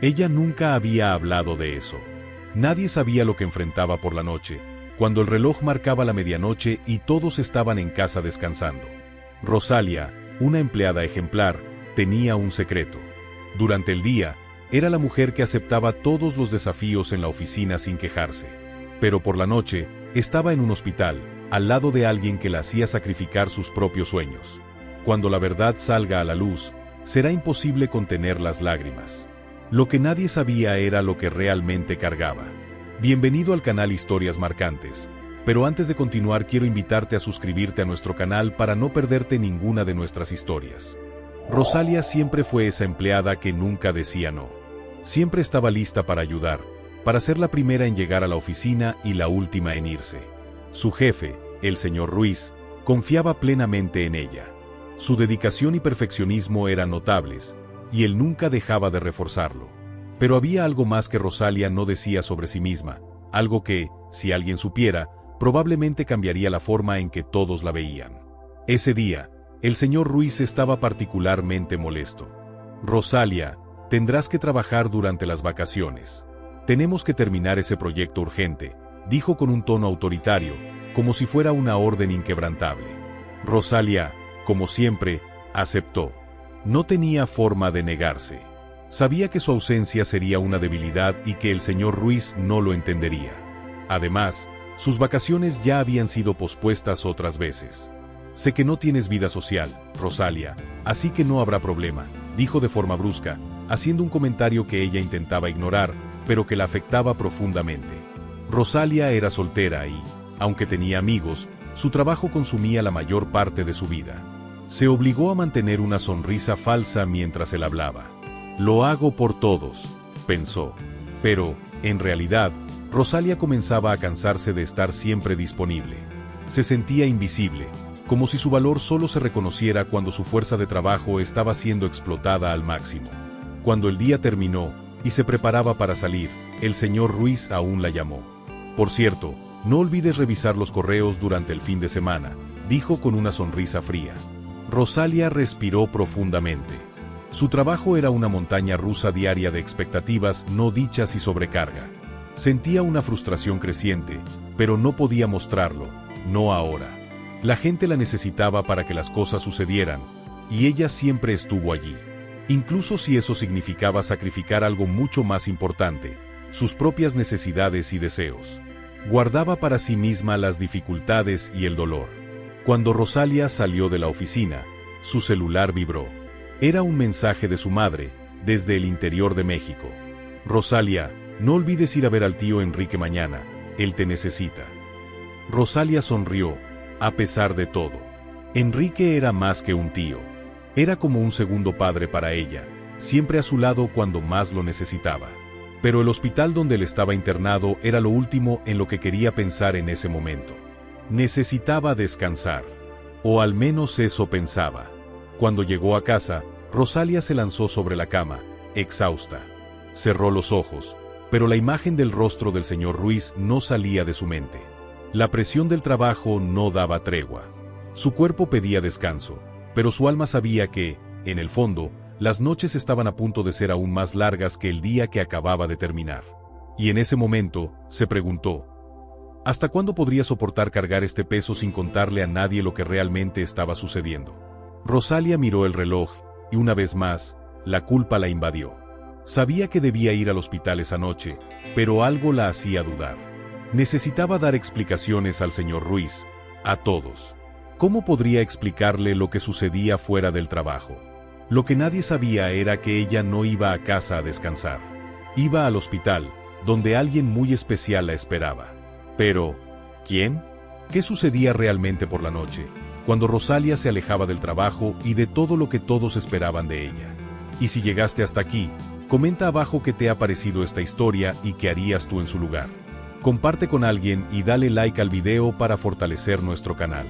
Ella nunca había hablado de eso. Nadie sabía lo que enfrentaba por la noche, cuando el reloj marcaba la medianoche y todos estaban en casa descansando. Rosalia, una empleada ejemplar, tenía un secreto. Durante el día, era la mujer que aceptaba todos los desafíos en la oficina sin quejarse. Pero por la noche, estaba en un hospital, al lado de alguien que la hacía sacrificar sus propios sueños. Cuando la verdad salga a la luz, será imposible contener las lágrimas. Lo que nadie sabía era lo que realmente cargaba. Bienvenido al canal Historias Marcantes. Pero antes de continuar quiero invitarte a suscribirte a nuestro canal para no perderte ninguna de nuestras historias. Rosalia siempre fue esa empleada que nunca decía no. Siempre estaba lista para ayudar, para ser la primera en llegar a la oficina y la última en irse. Su jefe, el señor Ruiz, confiaba plenamente en ella. Su dedicación y perfeccionismo eran notables, y él nunca dejaba de reforzarlo. Pero había algo más que Rosalia no decía sobre sí misma, algo que, si alguien supiera, probablemente cambiaría la forma en que todos la veían. Ese día, el señor Ruiz estaba particularmente molesto. Rosalia, tendrás que trabajar durante las vacaciones. Tenemos que terminar ese proyecto urgente, dijo con un tono autoritario, como si fuera una orden inquebrantable. Rosalia, como siempre, aceptó. No tenía forma de negarse. Sabía que su ausencia sería una debilidad y que el señor Ruiz no lo entendería. Además, sus vacaciones ya habían sido pospuestas otras veces. Sé que no tienes vida social, Rosalia, así que no habrá problema, dijo de forma brusca, haciendo un comentario que ella intentaba ignorar, pero que la afectaba profundamente. Rosalia era soltera y, aunque tenía amigos, su trabajo consumía la mayor parte de su vida. Se obligó a mantener una sonrisa falsa mientras él hablaba. Lo hago por todos, pensó. Pero, en realidad, Rosalia comenzaba a cansarse de estar siempre disponible. Se sentía invisible, como si su valor solo se reconociera cuando su fuerza de trabajo estaba siendo explotada al máximo. Cuando el día terminó y se preparaba para salir, el señor Ruiz aún la llamó. Por cierto, no olvides revisar los correos durante el fin de semana, dijo con una sonrisa fría. Rosalia respiró profundamente. Su trabajo era una montaña rusa diaria de expectativas no dichas y sobrecarga. Sentía una frustración creciente, pero no podía mostrarlo, no ahora. La gente la necesitaba para que las cosas sucedieran, y ella siempre estuvo allí. Incluso si eso significaba sacrificar algo mucho más importante, sus propias necesidades y deseos. Guardaba para sí misma las dificultades y el dolor. Cuando Rosalia salió de la oficina, su celular vibró. Era un mensaje de su madre, desde el interior de México. Rosalia, no olvides ir a ver al tío Enrique mañana, él te necesita. Rosalia sonrió, a pesar de todo. Enrique era más que un tío. Era como un segundo padre para ella, siempre a su lado cuando más lo necesitaba. Pero el hospital donde él estaba internado era lo último en lo que quería pensar en ese momento. Necesitaba descansar. O al menos eso pensaba. Cuando llegó a casa, Rosalia se lanzó sobre la cama, exhausta. Cerró los ojos, pero la imagen del rostro del señor Ruiz no salía de su mente. La presión del trabajo no daba tregua. Su cuerpo pedía descanso, pero su alma sabía que, en el fondo, las noches estaban a punto de ser aún más largas que el día que acababa de terminar. Y en ese momento, se preguntó, ¿hasta cuándo podría soportar cargar este peso sin contarle a nadie lo que realmente estaba sucediendo? Rosalia miró el reloj, y una vez más, la culpa la invadió. Sabía que debía ir al hospital esa noche, pero algo la hacía dudar. Necesitaba dar explicaciones al señor Ruiz, a todos. ¿Cómo podría explicarle lo que sucedía fuera del trabajo? Lo que nadie sabía era que ella no iba a casa a descansar. Iba al hospital, donde alguien muy especial la esperaba. Pero, ¿quién? ¿Qué sucedía realmente por la noche, cuando Rosalia se alejaba del trabajo y de todo lo que todos esperaban de ella? Y si llegaste hasta aquí, comenta abajo qué te ha parecido esta historia y qué harías tú en su lugar. Comparte con alguien y dale like al video para fortalecer nuestro canal.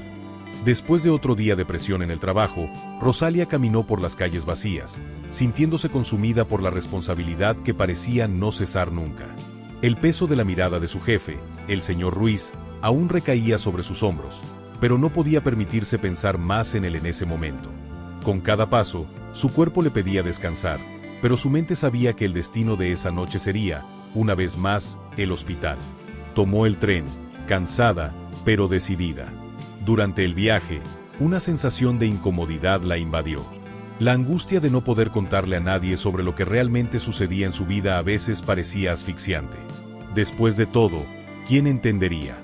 Después de otro día de presión en el trabajo, Rosalia caminó por las calles vacías, sintiéndose consumida por la responsabilidad que parecía no cesar nunca. El peso de la mirada de su jefe, el señor Ruiz, aún recaía sobre sus hombros, pero no podía permitirse pensar más en él en ese momento. Con cada paso, su cuerpo le pedía descansar, pero su mente sabía que el destino de esa noche sería, una vez más, el hospital. Tomó el tren, cansada, pero decidida. Durante el viaje, una sensación de incomodidad la invadió. La angustia de no poder contarle a nadie sobre lo que realmente sucedía en su vida a veces parecía asfixiante. Después de todo, ¿quién entendería?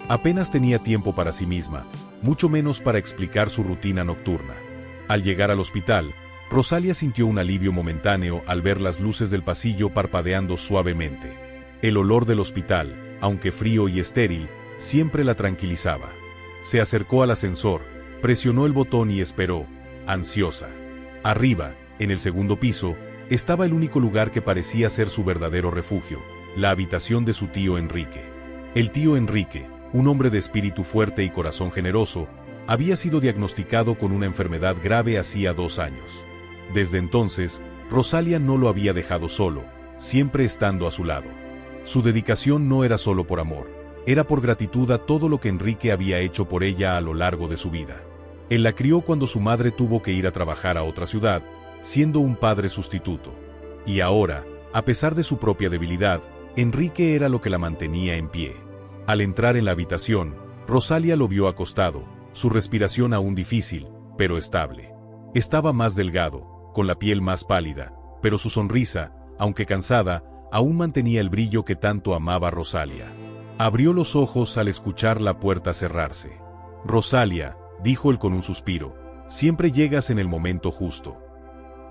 Apenas tenía tiempo para sí misma, mucho menos para explicar su rutina nocturna. Al llegar al hospital, Rosalia sintió un alivio momentáneo al ver las luces del pasillo parpadeando suavemente. El olor del hospital, aunque frío y estéril, siempre la tranquilizaba. Se acercó al ascensor, presionó el botón y esperó, ansiosa. Arriba, en el segundo piso, estaba el único lugar que parecía ser su verdadero refugio, la habitación de su tío Enrique. El tío Enrique, un hombre de espíritu fuerte y corazón generoso, había sido diagnosticado con una enfermedad grave hacía 2 años. Desde entonces, Rosalia no lo había dejado solo, siempre estando a su lado. Su dedicación no era solo por amor, era por gratitud a todo lo que Enrique había hecho por ella a lo largo de su vida. Él la crió cuando su madre tuvo que ir a trabajar a otra ciudad, siendo un padre sustituto. Y ahora, a pesar de su propia debilidad, Enrique era lo que la mantenía en pie. Al entrar en la habitación, Rosalia lo vio acostado, su respiración aún difícil, pero estable. Estaba más delgado, con la piel más pálida, pero su sonrisa, aunque cansada, aún mantenía el brillo que tanto amaba Rosalia. Abrió los ojos al escuchar la puerta cerrarse. «Rosalia», dijo él con un suspiro, «siempre llegas en el momento justo».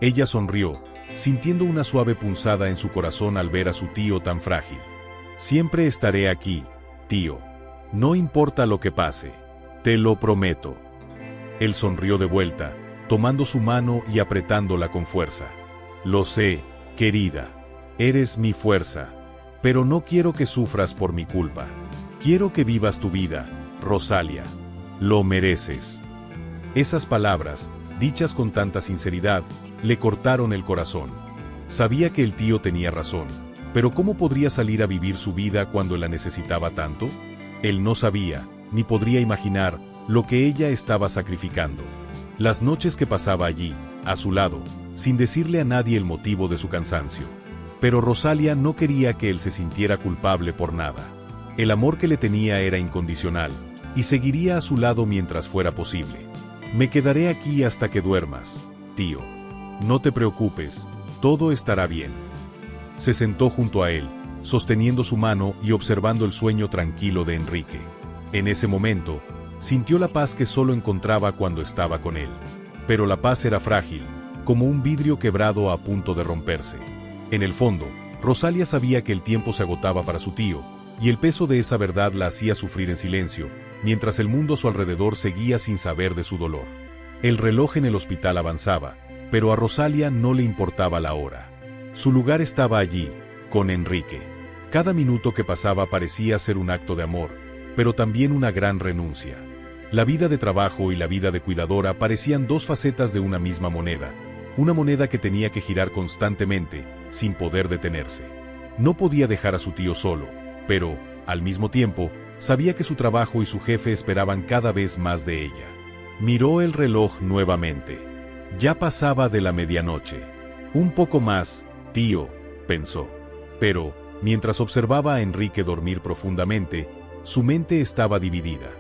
Ella sonrió, sintiendo una suave punzada en su corazón al ver a su tío tan frágil. «Siempre estaré aquí, tío. No importa lo que pase. Te lo prometo». Él sonrió de vuelta, tomando su mano y apretándola con fuerza. «Lo sé, querida. Eres mi fuerza. Pero no quiero que sufras por mi culpa. Quiero que vivas tu vida, Rosalia. Lo mereces». Esas palabras, dichas con tanta sinceridad, le cortaron el corazón. Sabía que el tío tenía razón, pero ¿cómo podría salir a vivir su vida cuando la necesitaba tanto? Él no sabía, ni podría imaginar, lo que ella estaba sacrificando. Las noches que pasaba allí, a su lado, sin decirle a nadie el motivo de su cansancio. Pero Rosalia no quería que él se sintiera culpable por nada. El amor que le tenía era incondicional, y seguiría a su lado mientras fuera posible. «Me quedaré aquí hasta que duermas, tío. No te preocupes, todo estará bien». Se sentó junto a él, sosteniendo su mano y observando el sueño tranquilo de Enrique. En ese momento, sintió la paz que solo encontraba cuando estaba con él. Pero la paz era frágil, como un vidrio quebrado a punto de romperse. En el fondo, Rosalia sabía que el tiempo se agotaba para su tío, y el peso de esa verdad la hacía sufrir en silencio, mientras el mundo a su alrededor seguía sin saber de su dolor. El reloj en el hospital avanzaba, pero a Rosalia no le importaba la hora. Su lugar estaba allí, con Enrique. Cada minuto que pasaba parecía ser un acto de amor, pero también una gran renuncia. La vida de trabajo y la vida de cuidadora parecían dos facetas de una misma moneda, una moneda que tenía que girar constantemente, sin poder detenerse. No podía dejar a su tío solo, pero, al mismo tiempo, sabía que su trabajo y su jefe esperaban cada vez más de ella. Miró el reloj nuevamente. Ya pasaba de la medianoche. «Un poco más, tío», pensó. Pero, mientras observaba a Enrique dormir profundamente, su mente estaba dividida.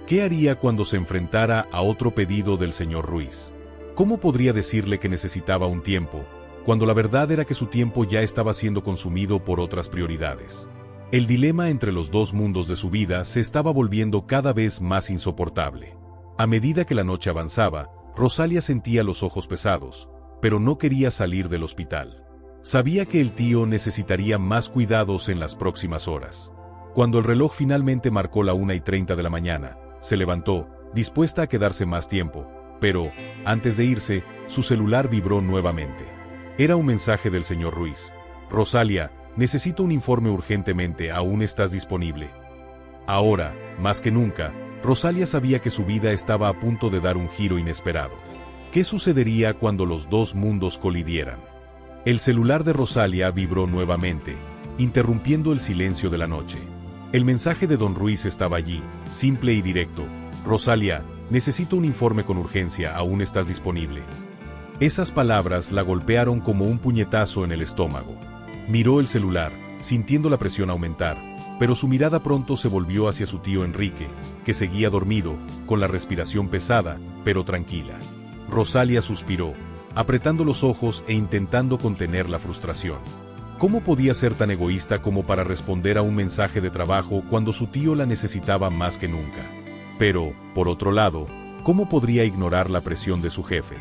¿Qué haría cuando se enfrentara a otro pedido del señor Ruiz? ¿Cómo podría decirle que necesitaba un tiempo, cuando la verdad era que su tiempo ya estaba siendo consumido por otras prioridades? El dilema entre los dos mundos de su vida se estaba volviendo cada vez más insoportable. A medida que la noche avanzaba, Rosalia sentía los ojos pesados, pero no quería salir del hospital. Sabía que el tío necesitaría más cuidados en las próximas horas. Cuando el reloj finalmente marcó la 1:30 de la mañana, se levantó, dispuesta a quedarse más tiempo, pero, antes de irse, su celular vibró nuevamente. Era un mensaje del señor Ruiz. «Rosalia, necesito un informe urgentemente, ¿aún estás disponible?». Ahora, más que nunca, Rosalia sabía que su vida estaba a punto de dar un giro inesperado. ¿Qué sucedería cuando los dos mundos colidieran? El celular de Rosalia vibró nuevamente, interrumpiendo el silencio de la noche. El mensaje de don Ruiz estaba allí, simple y directo. «Rosalia, necesito un informe con urgencia, ¿aún estás disponible?». Esas palabras la golpearon como un puñetazo en el estómago. Miró el celular, sintiendo la presión aumentar, pero su mirada pronto se volvió hacia su tío Enrique, que seguía dormido, con la respiración pesada, pero tranquila. Rosalia suspiró, apretando los ojos e intentando contener la frustración. ¿Cómo podía ser tan egoísta como para responder a un mensaje de trabajo cuando su tío la necesitaba más que nunca? Pero, por otro lado, ¿cómo podría ignorar la presión de su jefe?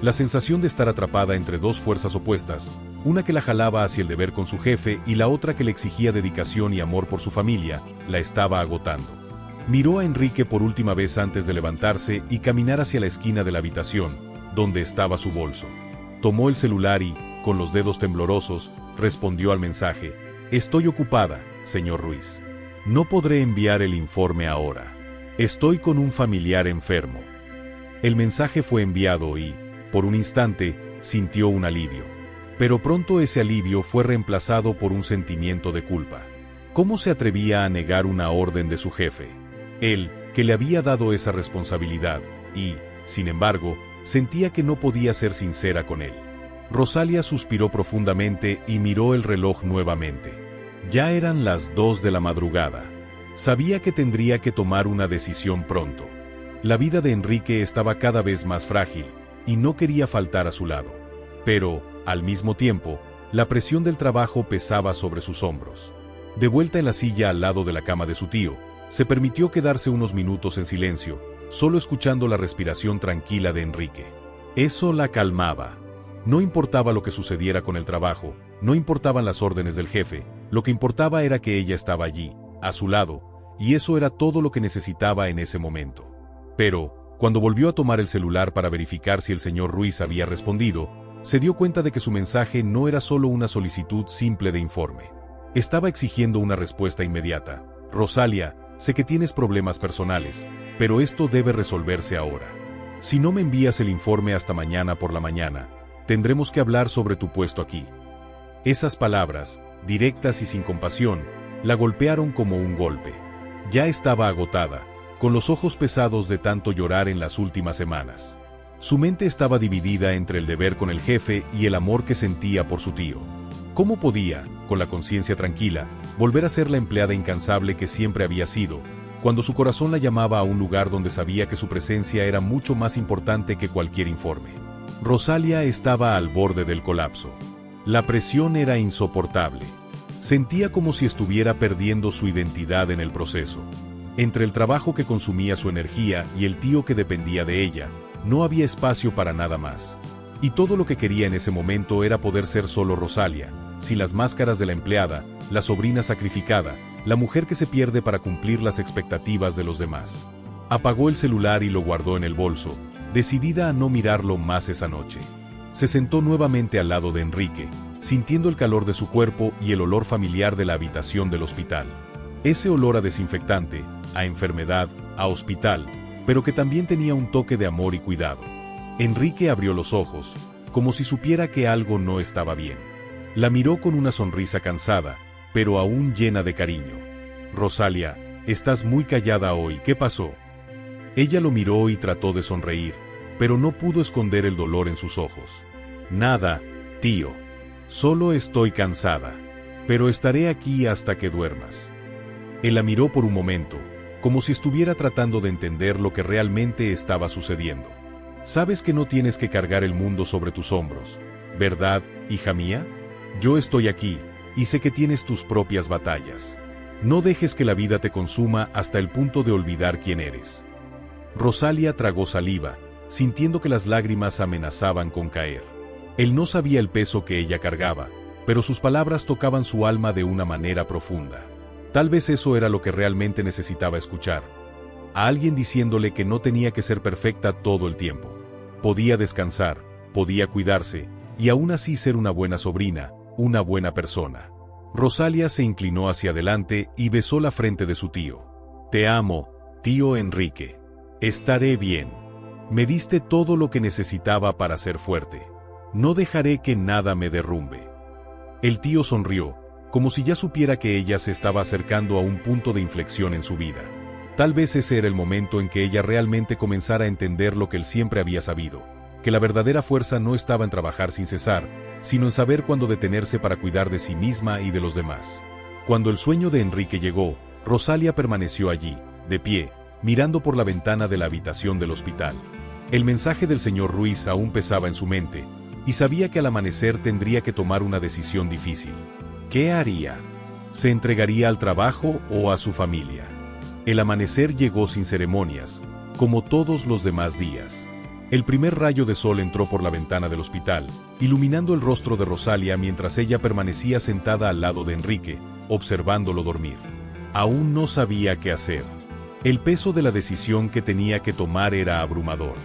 La sensación de estar atrapada entre dos fuerzas opuestas, una que la jalaba hacia el deber con su jefe y la otra que le exigía dedicación y amor por su familia, la estaba agotando. Miró a Enrique por última vez antes de levantarse y caminar hacia la esquina de la habitación, donde estaba su bolso. Tomó el celular y, con los dedos temblorosos, respondió al mensaje: «Estoy ocupada, señor Ruiz. No podré enviar el informe ahora. Estoy con un familiar enfermo». El mensaje fue enviado y, por un instante, sintió un alivio. Pero pronto ese alivio fue reemplazado por un sentimiento de culpa. ¿Cómo se atrevía a negar una orden de su jefe? Él, que le había dado esa responsabilidad, y, sin embargo, sentía que no podía ser sincera con él. Rosalia suspiró profundamente y miró el reloj nuevamente. Ya eran las 2 de la madrugada. Sabía que tendría que tomar una decisión pronto. La vida de Enrique estaba cada vez más frágil, y no quería faltar a su lado. Pero, al mismo tiempo, la presión del trabajo pesaba sobre sus hombros. De vuelta en la silla al lado de la cama de su tío, se permitió quedarse unos minutos en silencio, solo escuchando la respiración tranquila de Enrique. Eso la calmaba. No importaba lo que sucediera con el trabajo, no importaban las órdenes del jefe, lo que importaba era que ella estaba allí, a su lado, y eso era todo lo que necesitaba en ese momento. Pero, cuando volvió a tomar el celular para verificar si el señor Ruiz había respondido, se dio cuenta de que su mensaje no era solo una solicitud simple de informe. Estaba exigiendo una respuesta inmediata. «Rosalia, sé que tienes problemas personales, pero esto debe resolverse ahora. Si no me envías el informe hasta mañana por la mañana, tendremos que hablar sobre tu puesto aquí». Esas palabras, directas y sin compasión, la golpearon como un golpe. Ya estaba agotada, con los ojos pesados de tanto llorar en las últimas semanas. Su mente estaba dividida entre el deber con el jefe y el amor que sentía por su tío. ¿Cómo podía, con la conciencia tranquila, volver a ser la empleada incansable que siempre había sido, cuando su corazón la llamaba a un lugar donde sabía que su presencia era mucho más importante que cualquier informe? Rosalia estaba al borde del colapso. La presión era insoportable. Sentía como si estuviera perdiendo su identidad en el proceso. Entre el trabajo que consumía su energía y el tío que dependía de ella, no había espacio para nada más. Y todo lo que quería en ese momento era poder ser solo Rosalia, sin las máscaras de la empleada, la sobrina sacrificada, la mujer que se pierde para cumplir las expectativas de los demás. Apagó el celular y lo guardó en el bolso, decidida a no mirarlo más esa noche. Se sentó nuevamente al lado de Enrique, sintiendo el calor de su cuerpo y el olor familiar de la habitación del hospital. Ese olor a desinfectante, a enfermedad, a hospital, pero que también tenía un toque de amor y cuidado. Enrique abrió los ojos, como si supiera que algo no estaba bien. La miró con una sonrisa cansada, pero aún llena de cariño. «Rosalia, estás muy callada hoy, ¿qué pasó?». Ella lo miró y trató de sonreír, pero no pudo esconder el dolor en sus ojos. «Nada, tío. Solo estoy cansada. Pero estaré aquí hasta que duermas». Él la miró por un momento, como si estuviera tratando de entender lo que realmente estaba sucediendo. «Sabes que no tienes que cargar el mundo sobre tus hombros, ¿verdad, hija mía? Yo estoy aquí, y sé que tienes tus propias batallas. No dejes que la vida te consuma hasta el punto de olvidar quién eres». Rosalia tragó saliva, sintiendo que las lágrimas amenazaban con caer. Él no sabía el peso que ella cargaba, pero sus palabras tocaban su alma de una manera profunda. Tal vez eso era lo que realmente necesitaba escuchar. A alguien diciéndole que no tenía que ser perfecta todo el tiempo. Podía descansar, podía cuidarse, y aún así ser una buena sobrina, una buena persona. Rosalia se inclinó hacia adelante y besó la frente de su tío. «Te amo, tío Enrique. Estaré bien. Me diste todo lo que necesitaba para ser fuerte. No dejaré que nada me derrumbe». El tío sonrió, como si ya supiera que ella se estaba acercando a un punto de inflexión en su vida. Tal vez ese era el momento en que ella realmente comenzara a entender lo que él siempre había sabido, que la verdadera fuerza no estaba en trabajar sin cesar, sino en saber cuándo detenerse para cuidar de sí misma y de los demás. Cuando el sueño de Enrique llegó, Rosalia permaneció allí, de pie, mirando por la ventana de la habitación del hospital. El mensaje del señor Ruiz aún pesaba en su mente, y sabía que al amanecer tendría que tomar una decisión difícil. ¿Qué haría? ¿Se entregaría al trabajo o a su familia? El amanecer llegó sin ceremonias, como todos los demás días. El primer rayo de sol entró por la ventana del hospital, iluminando el rostro de Rosalia mientras ella permanecía sentada al lado de Enrique, observándolo dormir. Aún no sabía qué hacer. El peso de la decisión que tenía que tomar era abrumador.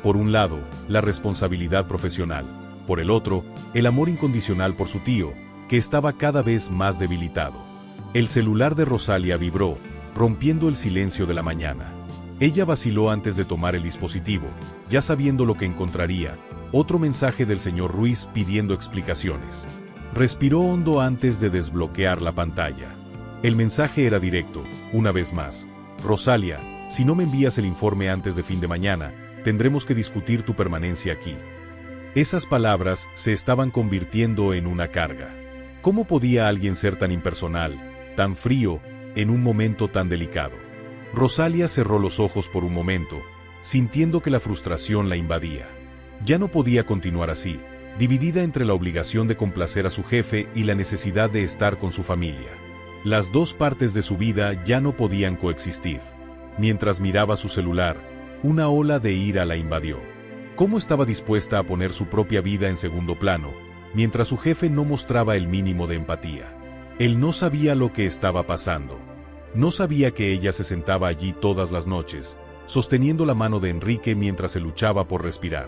Por un lado, la responsabilidad profesional. Por el otro, el amor incondicional por su tío, que estaba cada vez más debilitado. El celular de Rosalia vibró, rompiendo el silencio de la mañana. Ella vaciló antes de tomar el dispositivo, ya sabiendo lo que encontraría, otro mensaje del señor Ruiz pidiendo explicaciones. Respiró hondo antes de desbloquear la pantalla. El mensaje era directo, una vez más. Rosalia, si no me envías el informe antes de fin de mañana, tendremos que discutir tu permanencia aquí. Esas palabras se estaban convirtiendo en una carga. ¿Cómo podía alguien ser tan impersonal, tan frío, en un momento tan delicado? Rosalia cerró los ojos por un momento, sintiendo que la frustración la invadía. Ya no podía continuar así, dividida entre la obligación de complacer a su jefe y la necesidad de estar con su familia. Las dos partes de su vida ya no podían coexistir. Mientras miraba su celular, una ola de ira la invadió. ¿Cómo estaba dispuesta a poner su propia vida en segundo plano, mientras su jefe no mostraba el mínimo de empatía? Él no sabía lo que estaba pasando. No sabía que ella se sentaba allí todas las noches, sosteniendo la mano de Enrique mientras se luchaba por respirar.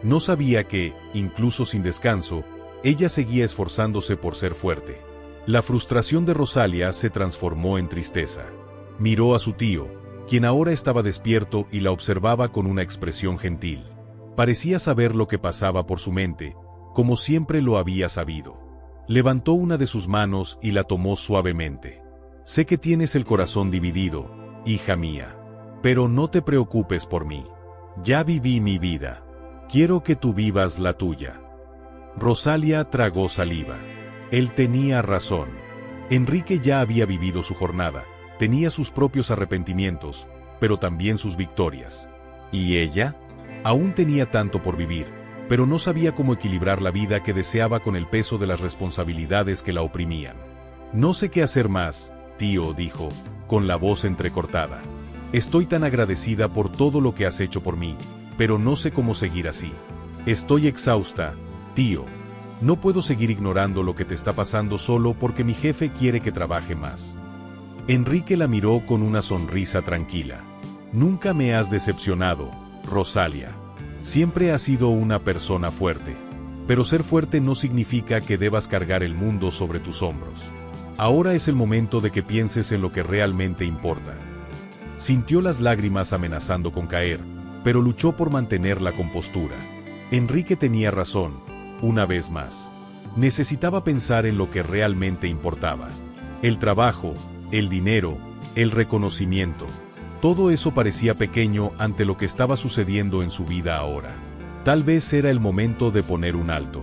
No sabía que, incluso sin descanso, ella seguía esforzándose por ser fuerte. La frustración de Rosalia se transformó en tristeza. Miró a su tío, quien ahora estaba despierto y la observaba con una expresión gentil. Parecía saber lo que pasaba por su mente, como siempre lo había sabido. Levantó una de sus manos y la tomó suavemente. Sé que tienes el corazón dividido, hija mía. Pero no te preocupes por mí. Ya viví mi vida. Quiero que tú vivas la tuya. Rosalia tragó saliva. Él tenía razón. Enrique ya había vivido su jornada, tenía sus propios arrepentimientos, pero también sus victorias. ¿Y ella? Aún tenía tanto por vivir, pero no sabía cómo equilibrar la vida que deseaba con el peso de las responsabilidades que la oprimían. No sé qué hacer más, tío, dijo, con la voz entrecortada. Estoy tan agradecida por todo lo que has hecho por mí, pero no sé cómo seguir así. Estoy exhausta, tío. No puedo seguir ignorando lo que te está pasando solo porque mi jefe quiere que trabaje más. Enrique la miró con una sonrisa tranquila. Nunca me has decepcionado, Rosalia. Siempre has sido una persona fuerte. Pero ser fuerte no significa que debas cargar el mundo sobre tus hombros. Ahora es el momento de que pienses en lo que realmente importa. Sintió las lágrimas amenazando con caer, pero luchó por mantener la compostura. Enrique tenía razón. Una vez más, necesitaba pensar en lo que realmente importaba. El trabajo, el dinero, el reconocimiento. Todo eso parecía pequeño ante lo que estaba sucediendo en su vida ahora. Tal vez era el momento de poner un alto.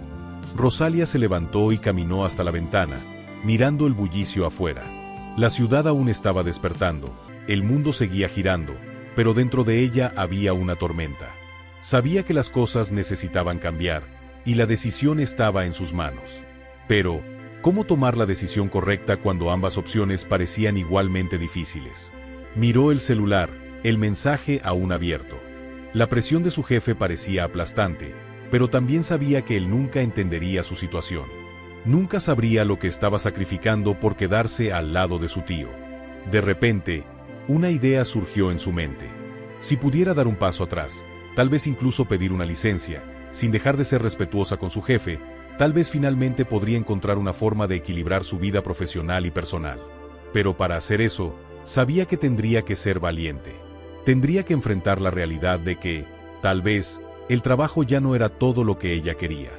Rosalia se levantó y caminó hasta la ventana, mirando el bullicio afuera. La ciudad aún estaba despertando, el mundo seguía girando, pero dentro de ella había una tormenta. Sabía que las cosas necesitaban cambiar, y la decisión estaba en sus manos. Pero, ¿cómo tomar la decisión correcta cuando ambas opciones parecían igualmente difíciles? Miró el celular, el mensaje aún abierto. La presión de su jefe parecía aplastante, pero también sabía que él nunca entendería su situación. Nunca sabría lo que estaba sacrificando por quedarse al lado de su tío. De repente, una idea surgió en su mente. Si pudiera dar un paso atrás, tal vez incluso pedir una licencia, sin dejar de ser respetuosa con su jefe, tal vez finalmente podría encontrar una forma de equilibrar su vida profesional y personal. Pero para hacer eso, sabía que tendría que ser valiente. Tendría que enfrentar la realidad de que, tal vez, el trabajo ya no era todo lo que ella quería.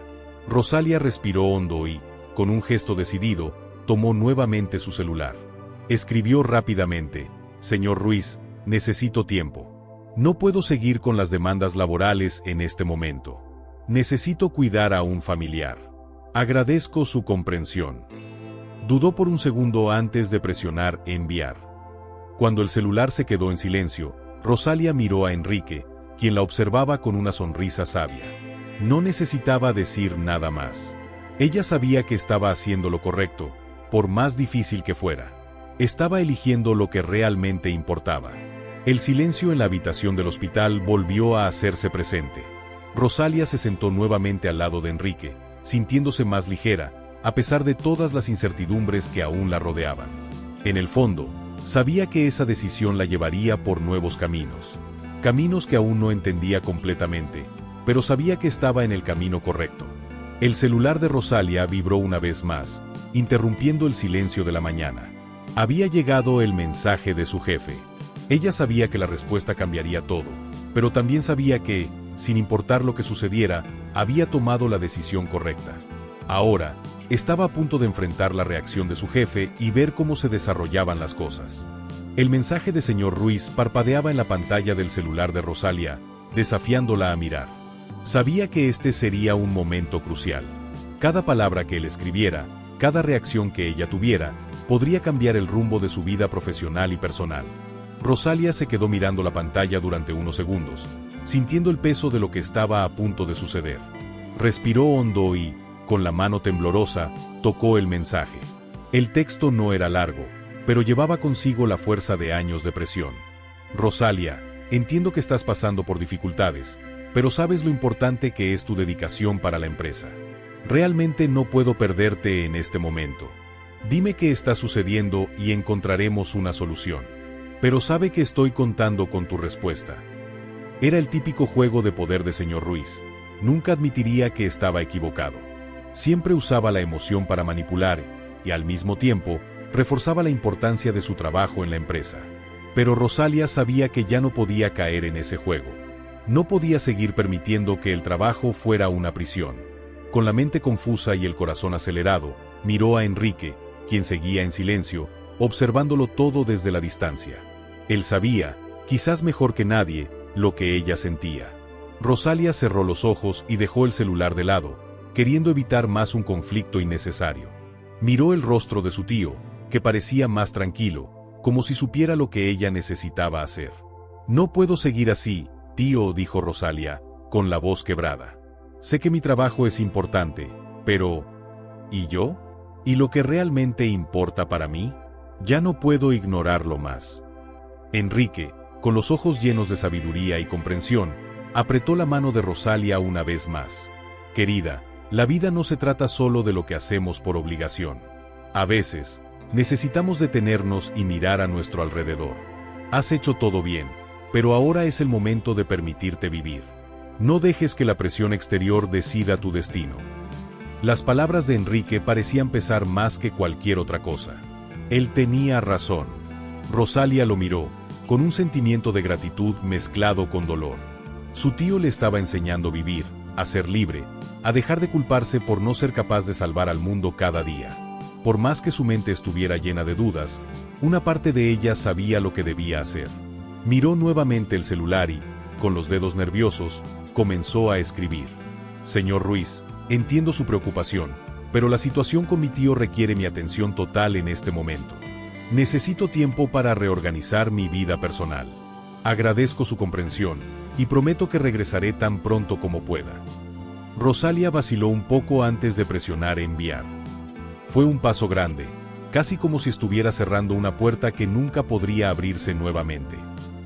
Rosalia respiró hondo y, con un gesto decidido, tomó nuevamente su celular. Escribió rápidamente: «Señor Ruiz, necesito tiempo. No puedo seguir con las demandas laborales en este momento. Necesito cuidar a un familiar. Agradezco su comprensión. Dudó por un segundo antes de presionar enviar. Cuando el celular se quedó en silencio, Rosalia miró a Enrique, quien la observaba con una sonrisa sabia. No necesitaba decir nada más. Ella sabía que estaba haciendo lo correcto, por más difícil que fuera. Estaba eligiendo lo que realmente importaba. El silencio en la habitación del hospital volvió a hacerse presente. Rosalia se sentó nuevamente al lado de Enrique, sintiéndose más ligera, a pesar de todas las incertidumbres que aún la rodeaban. En el fondo, sabía que esa decisión la llevaría por nuevos caminos. Caminos que aún no entendía completamente, pero sabía que estaba en el camino correcto. El celular de Rosalia vibró una vez más, interrumpiendo el silencio de la mañana. Había llegado el mensaje de su jefe. Ella sabía que la respuesta cambiaría todo, pero también sabía que, sin importar lo que sucediera, había tomado la decisión correcta. Ahora, estaba a punto de enfrentar la reacción de su jefe y ver cómo se desarrollaban las cosas. El mensaje de señor Ruiz parpadeaba en la pantalla del celular de Rosalia, desafiándola a mirar. Sabía que este sería un momento crucial. Cada palabra que él escribiera, cada reacción que ella tuviera, podría cambiar el rumbo de su vida profesional y personal. Rosalia se quedó mirando la pantalla durante unos segundos, sintiendo el peso de lo que estaba a punto de suceder. Respiró hondo y, con la mano temblorosa, tocó el mensaje. El texto no era largo, pero llevaba consigo la fuerza de años de presión. Rosalia, entiendo que estás pasando por dificultades, pero sabes lo importante que es tu dedicación para la empresa. Realmente no puedo perderte en este momento. Dime qué está sucediendo y encontraremos una solución. Pero sabe que estoy contando con tu respuesta. Era el típico juego de poder de señor Ruiz. Nunca admitiría que estaba equivocado. Siempre usaba la emoción para manipular y, al mismo tiempo, reforzaba la importancia de su trabajo en la empresa. Pero Rosalia sabía que ya no podía caer en ese juego. No podía seguir permitiendo que el trabajo fuera una prisión. Con la mente confusa y el corazón acelerado, miró a Enrique, quien seguía en silencio, observándolo todo desde la distancia. Él sabía, quizás mejor que nadie, lo que ella sentía. Rosalia cerró los ojos y dejó el celular de lado, queriendo evitar más un conflicto innecesario. Miró el rostro de su tío, que parecía más tranquilo, como si supiera lo que ella necesitaba hacer. No puedo seguir así, tío, dijo Rosalia, con la voz quebrada. Sé que mi trabajo es importante, pero... ¿y yo? ¿Y lo que realmente importa para mí? Ya no puedo ignorarlo más. Enrique, con los ojos llenos de sabiduría y comprensión, apretó la mano de Rosalia una vez más. Querida, la vida no se trata solo de lo que hacemos por obligación. A veces, necesitamos detenernos y mirar a nuestro alrededor. Has hecho todo bien, pero ahora es el momento de permitirte vivir. No dejes que la presión exterior decida tu destino. Las palabras de Enrique parecían pesar más que cualquier otra cosa. Él tenía razón. Rosalia lo miró, con un sentimiento de gratitud mezclado con dolor. Su tío le estaba enseñando a vivir, a ser libre, a dejar de culparse por no ser capaz de salvar al mundo cada día. Por más que su mente estuviera llena de dudas, una parte de ella sabía lo que debía hacer. Miró nuevamente el celular y, con los dedos nerviosos, comenzó a escribir. Señor Ruiz, entiendo su preocupación, pero la situación con mi tío requiere mi atención total en este momento. Necesito tiempo para reorganizar mi vida personal. Agradezco su comprensión y prometo que regresaré tan pronto como pueda. Rosalia vaciló un poco antes de presionar enviar. Fue un paso grande, casi como si estuviera cerrando una puerta que nunca podría abrirse nuevamente.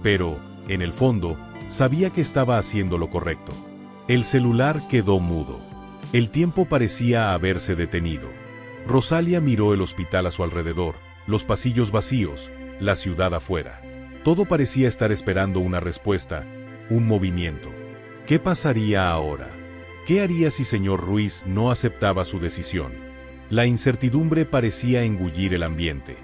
Pero, en el fondo, sabía que estaba haciendo lo correcto. El celular quedó mudo. El tiempo parecía haberse detenido. Rosalia miró el hospital a su alrededor, los pasillos vacíos, la ciudad afuera. Todo parecía estar esperando una respuesta, un movimiento. ¿Qué pasaría ahora? ¿Qué haría si señor Ruiz no aceptaba su decisión? La incertidumbre parecía engullir el ambiente.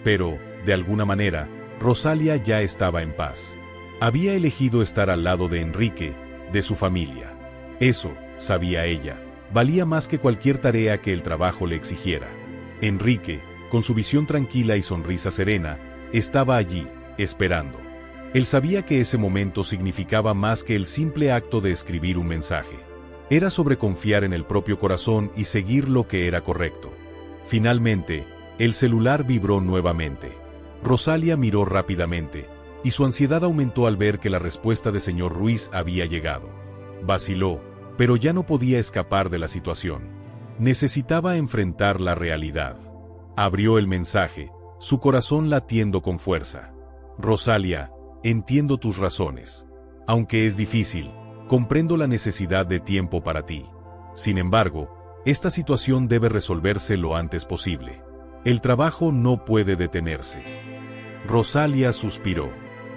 Pero, de alguna manera, Rosalia ya estaba en paz. Había elegido estar al lado de Enrique, de su familia. Eso, sabía ella, valía más que cualquier tarea que el trabajo le exigiera. Enrique, con su visión tranquila y sonrisa serena, estaba allí, esperando. Él sabía que ese momento significaba más que el simple acto de escribir un mensaje. Era sobre confiar en el propio corazón y seguir lo que era correcto. Finalmente, el celular vibró nuevamente. Rosalia miró rápidamente, y su ansiedad aumentó al ver que la respuesta de señor Ruiz había llegado. Vaciló, pero ya no podía escapar de la situación. Necesitaba enfrentar la realidad. Abrió el mensaje, su corazón latiendo con fuerza. Rosalia, entiendo tus razones. Aunque es difícil, comprendo la necesidad de tiempo para ti. Sin embargo, esta situación debe resolverse lo antes posible. El trabajo no puede detenerse. Rosalia suspiró.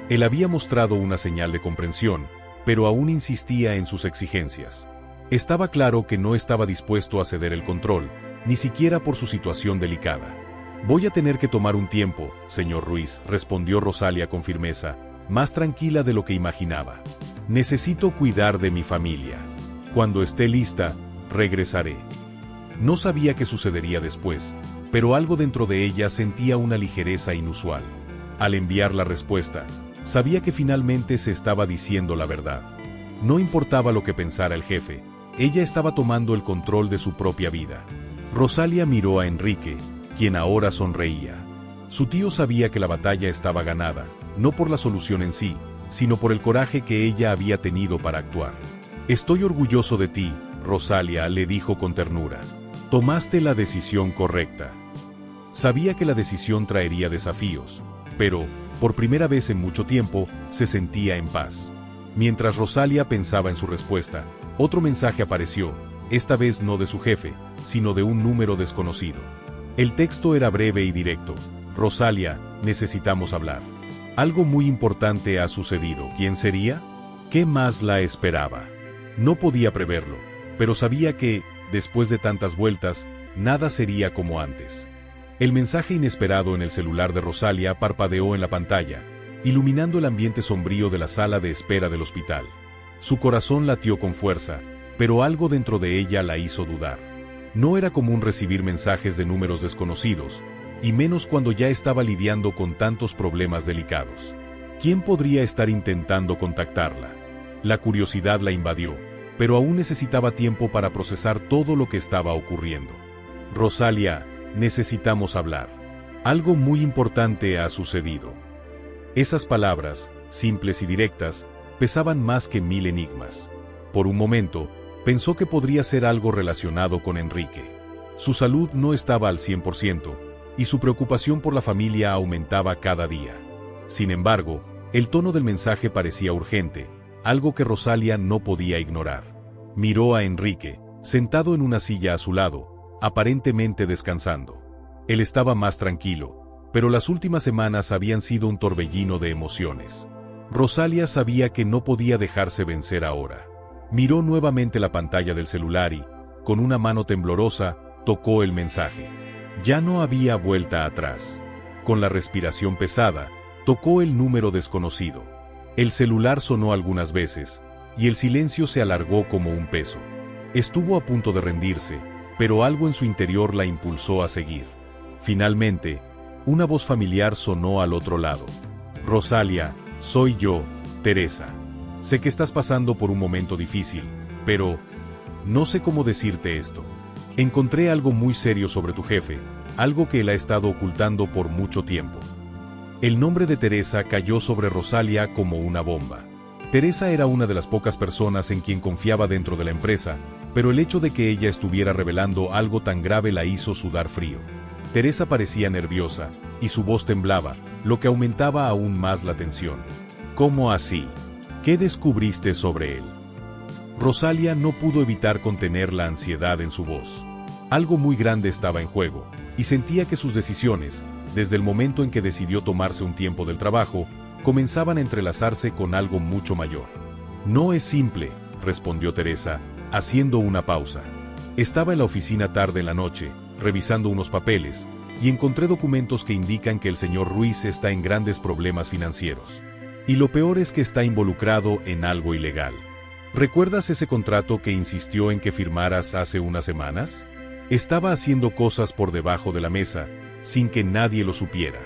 Él había mostrado una señal de comprensión, pero aún insistía en sus exigencias. Estaba claro que no estaba dispuesto a ceder el control, ni siquiera por su situación delicada. Voy a tener que tomar un tiempo, señor Ruiz, respondió Rosalia con firmeza, más tranquila de lo que imaginaba. Necesito cuidar de mi familia. Cuando esté lista, regresaré. No sabía qué sucedería después, pero algo dentro de ella sentía una ligereza inusual. Al enviar la respuesta, sabía que finalmente se estaba diciendo la verdad. No importaba lo que pensara el jefe, ella estaba tomando el control de su propia vida. Rosalia miró a Enrique, quien ahora sonreía. Su tío sabía que la batalla estaba ganada, no por la solución en sí, sino por el coraje que ella había tenido para actuar. Estoy orgulloso de ti, Rosalia, le dijo con ternura. Tomaste la decisión correcta. Sabía que la decisión traería desafíos, pero, por primera vez en mucho tiempo, se sentía en paz. Mientras Rosalia pensaba en su respuesta, otro mensaje apareció, esta vez no de su jefe, sino de un número desconocido. El texto era breve y directo. Rosalia, necesitamos hablar. Algo muy importante ha sucedido. ¿Quién sería? ¿Qué más la esperaba? No podía preverlo, pero sabía que, después de tantas vueltas, nada sería como antes. El mensaje inesperado en el celular de Rosalia parpadeó en la pantalla, iluminando el ambiente sombrío de la sala de espera del hospital. Su corazón latió con fuerza, pero algo dentro de ella la hizo dudar. No era común recibir mensajes de números desconocidos, y menos cuando ya estaba lidiando con tantos problemas delicados. ¿Quién podría estar intentando contactarla? La curiosidad la invadió, pero aún necesitaba tiempo para procesar todo lo que estaba ocurriendo. Rosalia, necesitamos hablar. Algo muy importante ha sucedido. Esas palabras, simples y directas, pesaban más que 1000 enigmas. Por un momento, pensó que podría ser algo relacionado con Enrique. Su salud no estaba al 100%, y su preocupación por la familia aumentaba cada día. Sin embargo, el tono del mensaje parecía urgente, algo que Rosalia no podía ignorar. Miró a Enrique, sentado en una silla a su lado, aparentemente descansando. Él estaba más tranquilo, pero las últimas semanas habían sido un torbellino de emociones. Rosalia sabía que no podía dejarse vencer ahora. Miró nuevamente la pantalla del celular y, con una mano temblorosa, tocó el mensaje. Ya no había vuelta atrás. Con la respiración pesada, tocó el número desconocido. El celular sonó algunas veces, y el silencio se alargó como un peso. Estuvo a punto de rendirse, pero algo en su interior la impulsó a seguir. Finalmente, una voz familiar sonó al otro lado. Rosalia, soy yo, Teresa. Sé que estás pasando por un momento difícil, pero no sé cómo decirte esto. Encontré algo muy serio sobre tu jefe, algo que él ha estado ocultando por mucho tiempo. El nombre de Teresa cayó sobre Rosalia como una bomba. Teresa era una de las pocas personas en quien confiaba dentro de la empresa, pero el hecho de que ella estuviera revelando algo tan grave la hizo sudar frío. Teresa parecía nerviosa, y su voz temblaba, lo que aumentaba aún más la tensión. ¿Cómo así? ¿Qué descubriste sobre él? Rosalia no pudo evitar contener la ansiedad en su voz. Algo muy grande estaba en juego, y sentía que sus decisiones, desde el momento en que decidió tomarse un tiempo del trabajo, comenzaban a entrelazarse con algo mucho mayor. No es simple, respondió Teresa, haciendo una pausa. Estaba en la oficina tarde en la noche, revisando unos papeles, y encontré documentos que indican que el señor Ruiz está en grandes problemas financieros. Y lo peor es que está involucrado en algo ilegal. ¿Recuerdas ese contrato que insistió en que firmaras hace unas semanas? Estaba haciendo cosas por debajo de la mesa, sin que nadie lo supiera.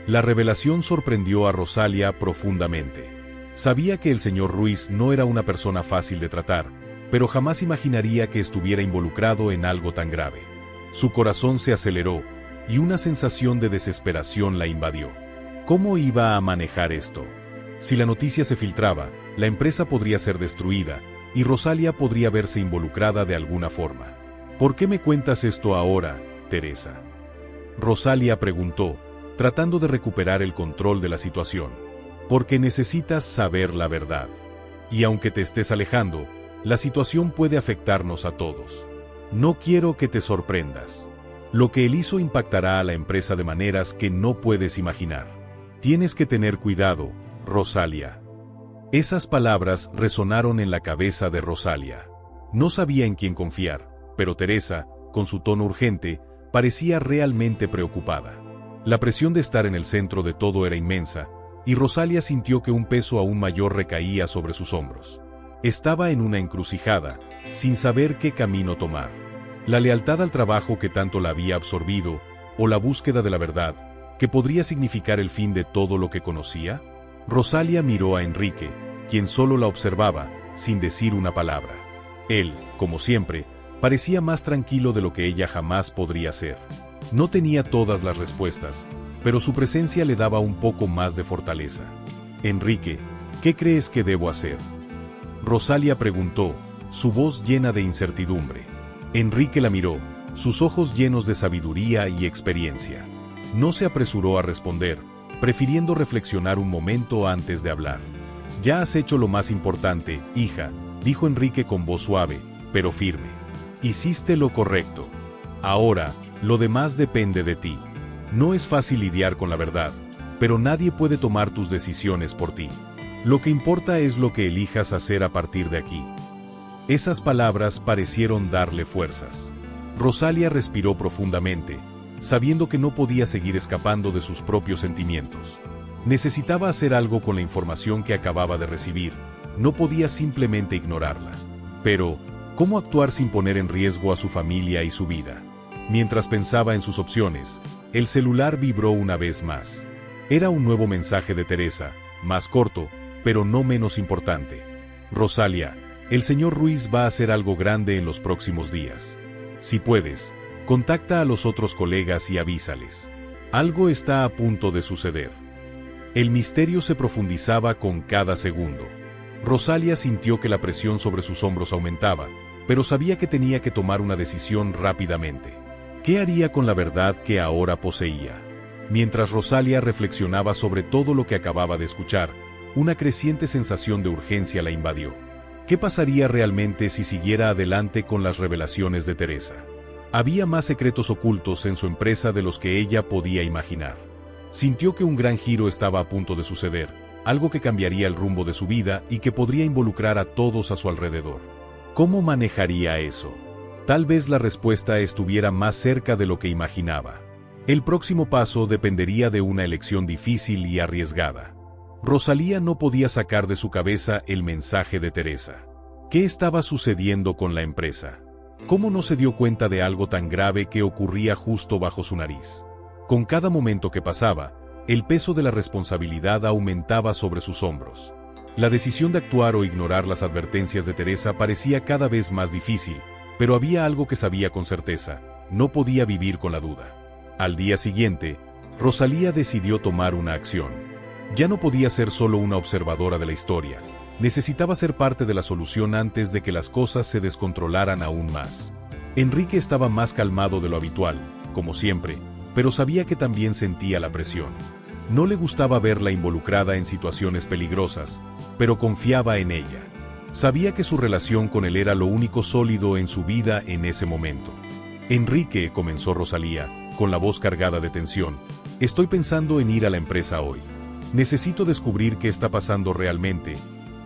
La revelación sorprendió a Rosalía profundamente. Sabía que el señor Ruiz no era una persona fácil de tratar, pero jamás imaginaría que estuviera involucrado en algo tan grave. Su corazón se aceleró, y una sensación de desesperación la invadió. ¿Cómo iba a manejar esto? Si la noticia se filtraba, la empresa podría ser destruida, y Rosalía podría verse involucrada de alguna forma. ¿Por qué me cuentas esto ahora, Teresa? Rosalía preguntó, tratando de recuperar el control de la situación. Porque necesitas saber la verdad. Y aunque te estés alejando, la situación puede afectarnos a todos. No quiero que te sorprendas. Lo que él hizo impactará a la empresa de maneras que no puedes imaginar. Tienes que tener cuidado, Rosalía. Esas palabras resonaron en la cabeza de Rosalía. No sabía en quién confiar, pero Teresa, con su tono urgente, parecía realmente preocupada. La presión de estar en el centro de todo era inmensa, y Rosalía sintió que un peso aún mayor recaía sobre sus hombros. Estaba en una encrucijada, sin saber qué camino tomar. La lealtad al trabajo que tanto la había absorbido, o la búsqueda de la verdad, que podría significar el fin de todo lo que conocía. Rosalía miró a Enrique, quien solo la observaba, sin decir una palabra. Él, como siempre, parecía más tranquilo de lo que ella jamás podría ser. No tenía todas las respuestas, pero su presencia le daba un poco más de fortaleza. Enrique, ¿qué crees que debo hacer? Rosalía preguntó, su voz llena de incertidumbre. Enrique la miró, sus ojos llenos de sabiduría y experiencia. No se apresuró a responder, prefiriendo reflexionar un momento antes de hablar. Ya has hecho lo más importante, hija, dijo Enrique con voz suave, pero firme. Hiciste lo correcto. Ahora, lo demás depende de ti. No es fácil lidiar con la verdad, pero nadie puede tomar tus decisiones por ti. Lo que importa es lo que elijas hacer a partir de aquí. Esas palabras parecieron darle fuerzas. Rosalía respiró profundamente, sabiendo que no podía seguir escapando de sus propios sentimientos. Necesitaba hacer algo con la información que acababa de recibir, no podía simplemente ignorarla. Pero, ¿cómo actuar sin poner en riesgo a su familia y su vida? Mientras pensaba en sus opciones, el celular vibró una vez más. Era un nuevo mensaje de Teresa, más corto, pero no menos importante. Rosalía, el señor Ruiz va a hacer algo grande en los próximos días. Si puedes, contacta a los otros colegas y avísales. Algo está a punto de suceder. El misterio se profundizaba con cada segundo. Rosalía sintió que la presión sobre sus hombros aumentaba, pero sabía que tenía que tomar una decisión rápidamente. ¿Qué haría con la verdad que ahora poseía? Mientras Rosalía reflexionaba sobre todo lo que acababa de escuchar, una creciente sensación de urgencia la invadió. ¿Qué pasaría realmente si siguiera adelante con las revelaciones de Teresa? Había más secretos ocultos en su empresa de los que ella podía imaginar. Sintió que un gran giro estaba a punto de suceder, algo que cambiaría el rumbo de su vida y que podría involucrar a todos a su alrededor. ¿Cómo manejaría eso? Tal vez la respuesta estuviera más cerca de lo que imaginaba. El próximo paso dependería de una elección difícil y arriesgada. Rosalía no podía sacar de su cabeza el mensaje de Teresa. ¿Qué estaba sucediendo con la empresa? ¿Cómo no se dio cuenta de algo tan grave que ocurría justo bajo su nariz? Con cada momento que pasaba, el peso de la responsabilidad aumentaba sobre sus hombros. La decisión de actuar o ignorar las advertencias de Teresa parecía cada vez más difícil, pero había algo que sabía con certeza: no podía vivir con la duda. Al día siguiente, Rosalía decidió tomar una acción. Ya no podía ser solo una observadora de la historia, necesitaba ser parte de la solución antes de que las cosas se descontrolaran aún más. Enrique estaba más calmado de lo habitual, como siempre, pero sabía que también sentía la presión. No le gustaba verla involucrada en situaciones peligrosas, pero confiaba en ella. Sabía que su relación con él era lo único sólido en su vida en ese momento. Enrique, comenzó Rosalía, con la voz cargada de tensión, estoy pensando en ir a la empresa hoy. Necesito descubrir qué está pasando realmente,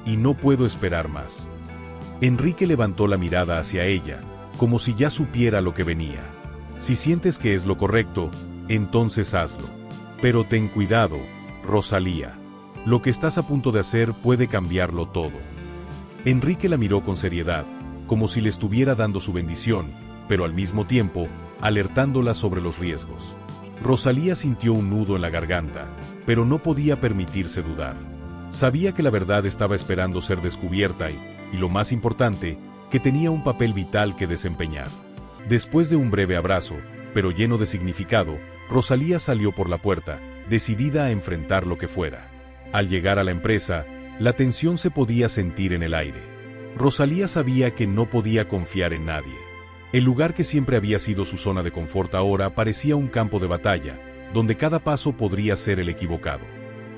y no puedo esperar más. Enrique levantó la mirada hacia ella, como si ya supiera lo que venía. Si sientes que es lo correcto, entonces hazlo. Pero ten cuidado, Rosalía. Lo que estás a punto de hacer puede cambiarlo todo. Enrique la miró con seriedad, como si le estuviera dando su bendición, pero al mismo tiempo, alertándola sobre los riesgos. Rosalía sintió un nudo en la garganta, pero no podía permitirse dudar. Sabía que la verdad estaba esperando ser descubierta y lo más importante, que tenía un papel vital que desempeñar. Después de un breve abrazo, pero lleno de significado, Rosalía salió por la puerta, decidida a enfrentar lo que fuera. Al llegar a la empresa, la tensión se podía sentir en el aire. Rosalía sabía que no podía confiar en nadie. El lugar que siempre había sido su zona de confort ahora parecía un campo de batalla, donde cada paso podría ser el equivocado.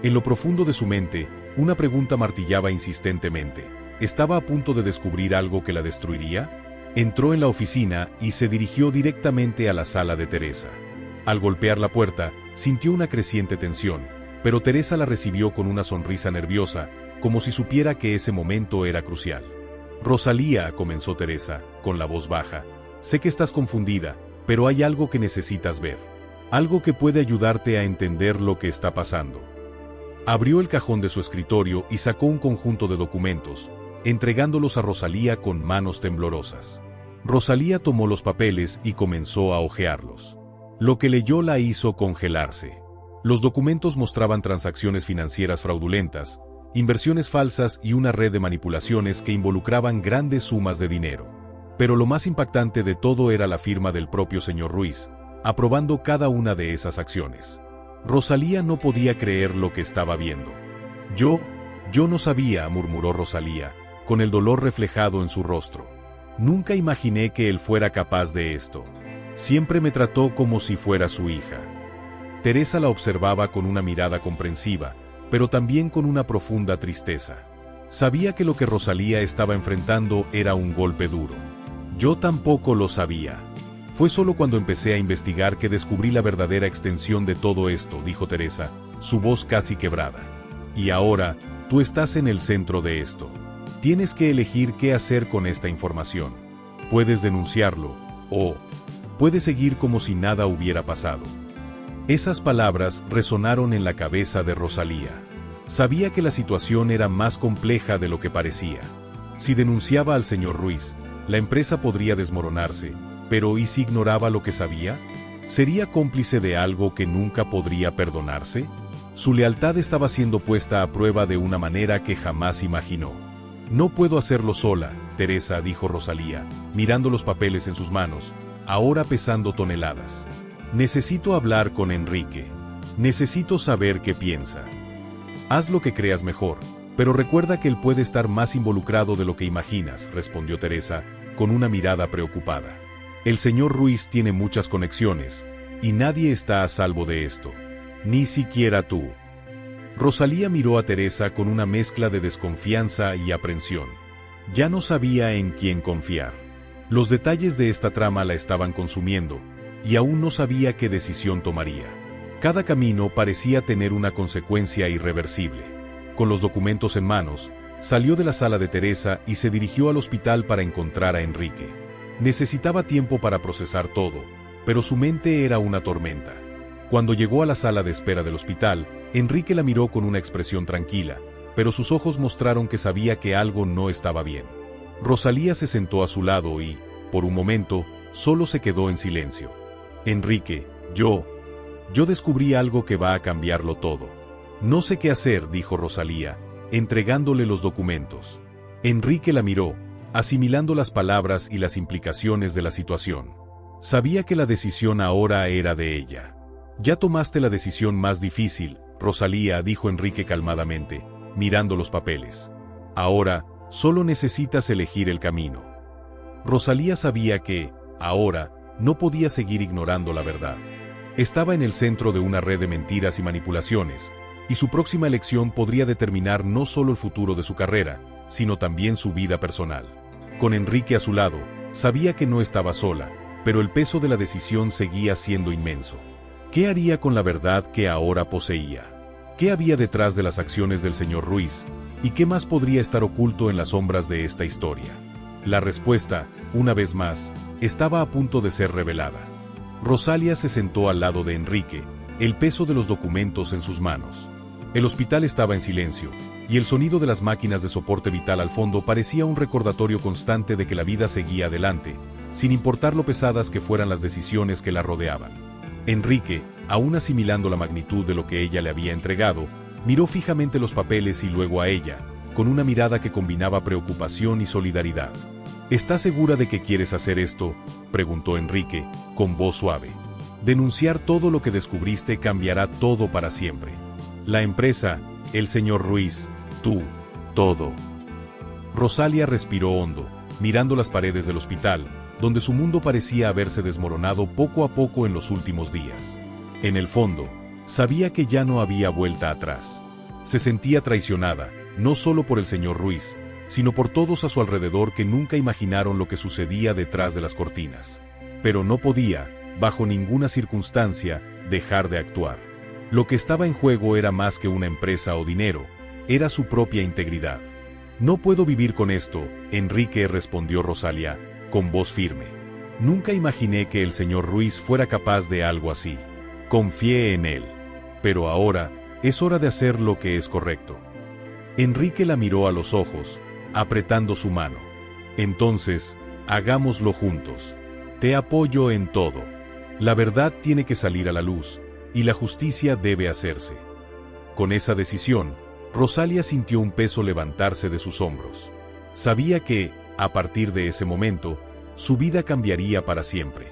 En lo profundo de su mente, una pregunta martillaba insistentemente. ¿Estaba a punto de descubrir algo que la destruiría? Entró en la oficina y se dirigió directamente a la sala de Teresa. Al golpear la puerta, sintió una creciente tensión, pero Teresa la recibió con una sonrisa nerviosa, como si supiera que ese momento era crucial. Rosalía, comenzó Teresa, con la voz baja, sé que estás confundida, pero hay algo que necesitas ver. Algo que puede ayudarte a entender lo que está pasando. Abrió el cajón de su escritorio y sacó un conjunto de documentos, entregándolos a Rosalía con manos temblorosas. Rosalía tomó los papeles y comenzó a hojearlos. Lo que leyó la hizo congelarse. Los documentos mostraban transacciones financieras fraudulentas, inversiones falsas y una red de manipulaciones que involucraban grandes sumas de dinero. Pero lo más impactante de todo era la firma del propio señor Ruiz, aprobando cada una de esas acciones. Rosalía no podía creer lo que estaba viendo. Yo no sabía, murmuró Rosalía, con el dolor reflejado en su rostro. Nunca imaginé que él fuera capaz de esto. Siempre me trató como si fuera su hija. Teresa la observaba con una mirada comprensiva, pero también con una profunda tristeza. Sabía que lo que Rosalía estaba enfrentando era un golpe duro. Yo tampoco lo sabía. Fue solo cuando empecé a investigar que descubrí la verdadera extensión de todo esto, dijo Teresa, su voz casi quebrada. Y ahora, tú estás en el centro de esto. Tienes que elegir qué hacer con esta información. Puedes denunciarlo, o puedes seguir como si nada hubiera pasado. Esas palabras resonaron en la cabeza de Rosalía. Sabía que la situación era más compleja de lo que parecía. Si denunciaba al señor Ruiz, la empresa podría desmoronarse, pero ¿y si ignoraba lo que sabía? ¿Sería cómplice de algo que nunca podría perdonarse? Su lealtad estaba siendo puesta a prueba de una manera que jamás imaginó. No puedo hacerlo sola, Teresa, dijo Rosalía, mirando los papeles en sus manos, ahora pesando toneladas. Necesito hablar con Enrique. Necesito saber qué piensa. Haz lo que creas mejor, pero recuerda que él puede estar más involucrado de lo que imaginas, respondió Teresa, con una mirada preocupada. El señor Ruiz tiene muchas conexiones, y nadie está a salvo de esto. Ni siquiera tú. Rosalía miró a Teresa con una mezcla de desconfianza y aprensión. Ya no sabía en quién confiar. Los detalles de esta trama la estaban consumiendo, y aún no sabía qué decisión tomaría. Cada camino parecía tener una consecuencia irreversible. Con los documentos en manos, salió de la sala de Teresa y se dirigió al hospital para encontrar a Enrique. Necesitaba tiempo para procesar todo, pero su mente era una tormenta. Cuando llegó a la sala de espera del hospital, Enrique la miró con una expresión tranquila, pero sus ojos mostraron que sabía que algo no estaba bien. Rosalía se sentó a su lado y, por un momento, solo se quedó en silencio. Enrique, yo descubrí algo que va a cambiarlo todo. No sé qué hacer, dijo Rosalía, entregándole los documentos. Enrique la miró, asimilando las palabras y las implicaciones de la situación. Sabía que la decisión ahora era de ella. Ya tomaste la decisión más difícil, Rosalía, dijo Enrique calmadamente, mirando los papeles. Ahora, solo necesitas elegir el camino. Rosalía sabía que, ahora, no podía seguir ignorando la verdad. Estaba en el centro de una red de mentiras y manipulaciones, y su próxima elección podría determinar no solo el futuro de su carrera, sino también su vida personal. Con Enrique a su lado, sabía que no estaba sola, pero el peso de la decisión seguía siendo inmenso. ¿Qué haría con la verdad que ahora poseía? ¿Qué había detrás de las acciones del señor Ruiz? ¿Y qué más podría estar oculto en las sombras de esta historia? La respuesta, una vez más, estaba a punto de ser revelada. Rosalía se sentó al lado de Enrique, el peso de los documentos en sus manos. El hospital estaba en silencio, y el sonido de las máquinas de soporte vital al fondo parecía un recordatorio constante de que la vida seguía adelante, sin importar lo pesadas que fueran las decisiones que la rodeaban. Enrique, aún asimilando la magnitud de lo que ella le había entregado, miró fijamente los papeles y luego a ella, con una mirada que combinaba preocupación y solidaridad. ¿Estás segura de que quieres hacer esto?, preguntó Enrique, con voz suave. Denunciar todo lo que descubriste cambiará todo para siempre. La empresa, el señor Ruiz, tú, todo. Rosalia respiró hondo, mirando las paredes del hospital, donde su mundo parecía haberse desmoronado poco a poco en los últimos días. En el fondo, sabía que ya no había vuelta atrás. Se sentía traicionada, no solo por el señor Ruiz, sino por todos a su alrededor que nunca imaginaron lo que sucedía detrás de las cortinas. Pero no podía, bajo ninguna circunstancia, dejar de actuar. Lo que estaba en juego era más que una empresa o dinero, era su propia integridad. No puedo vivir con esto, Enrique, respondió Rosalia, con voz firme. Nunca imaginé que el señor Ruiz fuera capaz de algo así. Confié en él. Pero ahora, es hora de hacer lo que es correcto. Enrique la miró a los ojos, apretando su mano. Entonces, hagámoslo juntos. Te apoyo en todo. La verdad tiene que salir a la luz, y la justicia debe hacerse. Con esa decisión, Rosalia sintió un peso levantarse de sus hombros. Sabía que, a partir de ese momento, su vida cambiaría para siempre.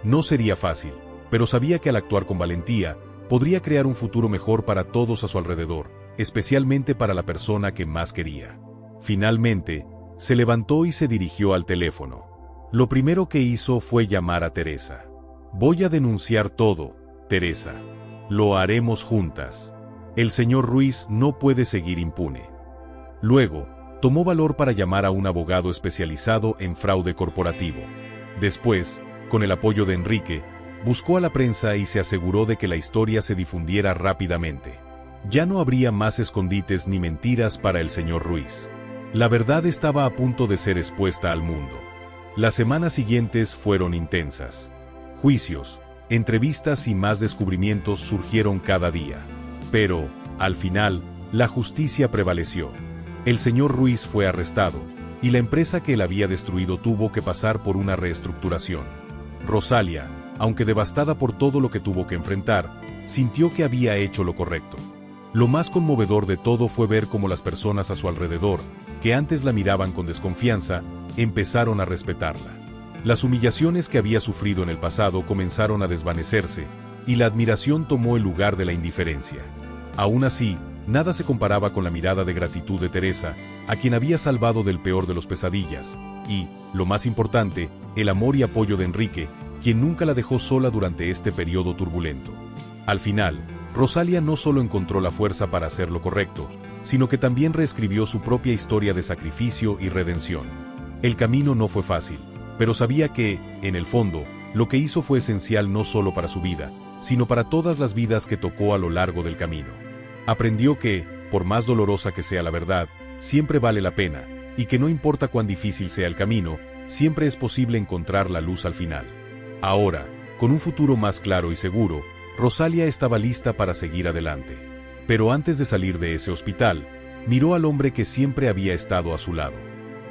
No sería fácil, pero sabía que al actuar con valentía, podría crear un futuro mejor para todos a su alrededor, especialmente para la persona que más quería. Finalmente, se levantó y se dirigió al teléfono. Lo primero que hizo fue llamar a Teresa. Voy a denunciar todo, Teresa. Lo haremos juntas. El señor Ruiz no puede seguir impune. Luego, tomó valor para llamar a un abogado especializado en fraude corporativo. Después, con el apoyo de Enrique, buscó a la prensa y se aseguró de que la historia se difundiera rápidamente. Ya no habría más escondites ni mentiras para el señor Ruiz. La verdad estaba a punto de ser expuesta al mundo. Las semanas siguientes fueron intensas. Juicios, entrevistas y más descubrimientos surgieron cada día. Pero, al final, la justicia prevaleció. El señor Ruiz fue arrestado, y la empresa que él había destruido tuvo que pasar por una reestructuración. Rosalia, aunque devastada por todo lo que tuvo que enfrentar, sintió que había hecho lo correcto. Lo más conmovedor de todo fue ver cómo las personas a su alrededor, que antes la miraban con desconfianza, empezaron a respetarla. Las humillaciones que había sufrido en el pasado comenzaron a desvanecerse, y la admiración tomó el lugar de la indiferencia. Aún así, nada se comparaba con la mirada de gratitud de Teresa, a quien había salvado del peor de los pesadillas, y, lo más importante, el amor y apoyo de Enrique, quien nunca la dejó sola durante este periodo turbulento. Al final, Rosalia no solo encontró la fuerza para hacer lo correcto, sino que también reescribió su propia historia de sacrificio y redención. El camino no fue fácil, pero sabía que, en el fondo, lo que hizo fue esencial no solo para su vida, sino para todas las vidas que tocó a lo largo del camino. Aprendió que, por más dolorosa que sea la verdad, siempre vale la pena, y que no importa cuán difícil sea el camino, siempre es posible encontrar la luz al final. Ahora, con un futuro más claro y seguro, Rosalia estaba lista para seguir adelante. Pero antes de salir de ese hospital, miró al hombre que siempre había estado a su lado.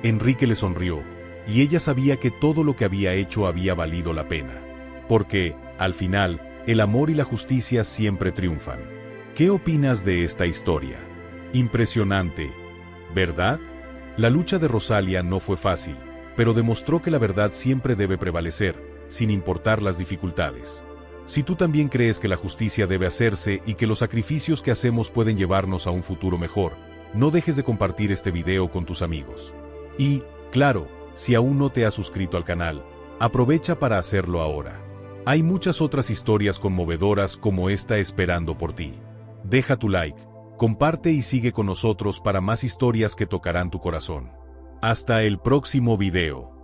Enrique le sonrió, y ella sabía que todo lo que había hecho había valido la pena. Porque, al final, el amor y la justicia siempre triunfan. ¿Qué opinas de esta historia? Impresionante, ¿verdad? La lucha de Rosalia no fue fácil, pero demostró que la verdad siempre debe prevalecer, sin importar las dificultades. Si tú también crees que la justicia debe hacerse y que los sacrificios que hacemos pueden llevarnos a un futuro mejor, no dejes de compartir este video con tus amigos. Y, claro, si aún no te has suscrito al canal, aprovecha para hacerlo ahora. Hay muchas otras historias conmovedoras como esta esperando por ti. Deja tu like, comparte y sigue con nosotros para más historias que tocarán tu corazón. Hasta el próximo video.